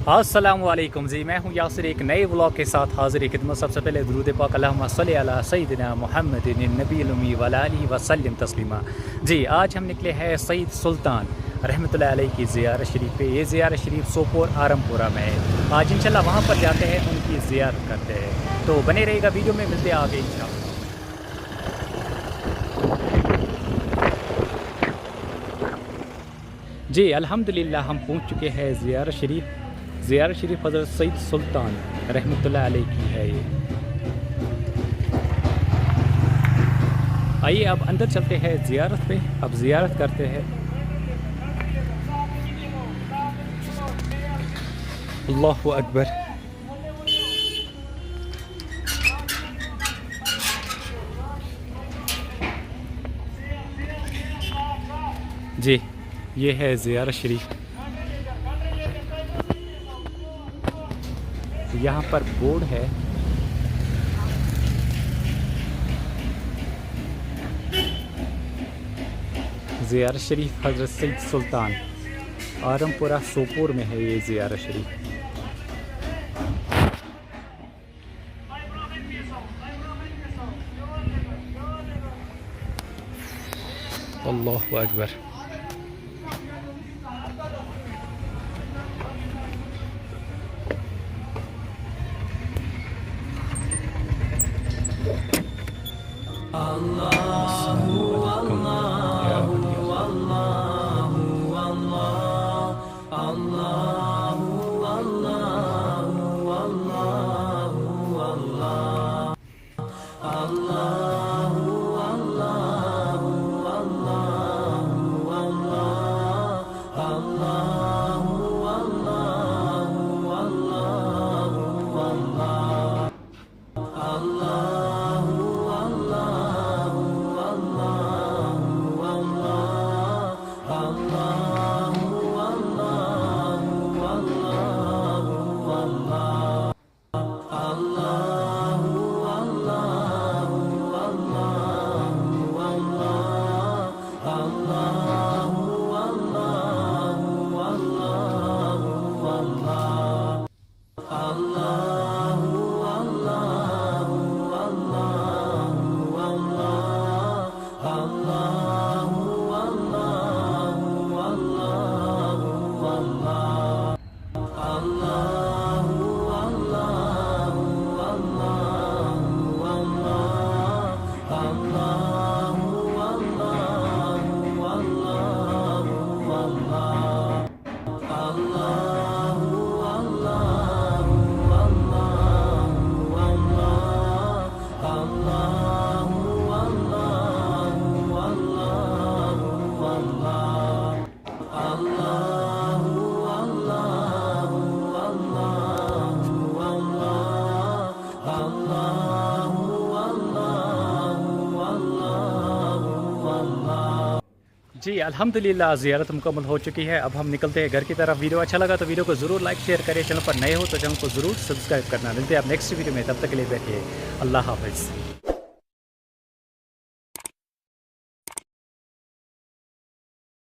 अस्सलामुअलैकुम जी, मैं हूं यासिर एक नए व्लॉग के साथ हाज़िर खिदमत। सबसे पहले दुरूद पाक अल्लाहुम्मा सल्ली अला सय्यिदिना मुहम्मदिन नबील उम्मी व अला आलिहि व सल्लिम तस्लीमा। जी, आज हम निकले हैं सईद सुल्तान रहमतुल्लाह अलैह की ज़ियारत शरीफ पे। ये ज़ियारत शरीफ सोपोर आरमपुरा में है। आज इंशाल्लाह वहाँ पर जाते हैं, उनकी ज़ियारत करते हैं। तो बने रहेगा, वीडियो में मिलते हैं आगे इंशाल्लाह। जी अल्हम्दुलिल्लाह हम पहुँच चुके हैं ज़ियारत शरीफ। ज़ियारत शरीफ हज़रत सईद सुल्तान रहमतुल्लाह अलैह की है ये। आइए अब अंदर चलते हैं ज़ियारत पे। अब ज़ियारत करते हैं। अल्लाहु अकबर। जी, ये है ज़ियारत शरीफ। यहाँ पर बोर्ड है। ज़ियारत शरीफ हज़रत सईद सुल्तान आरमपुरा सोपोर में है ये ज़ियारत शरीफ। अल्लाहु अकबर। जी अल्हम्दुलिल्लाह ज़ियारत मुकम्मल हो चुकी है। अब हम निकलते हैं घर की तरफ। वीडियो अच्छा लगा तो वीडियो को ज़रूर लाइक शेयर करें। चैनल पर नए हो तो चैनल को ज़रूर सब्सक्राइब करना। मिलते हैं आप नेक्स्ट वीडियो में, तब तक के लिए बैठिए। अल्लाह हाफ़िज़।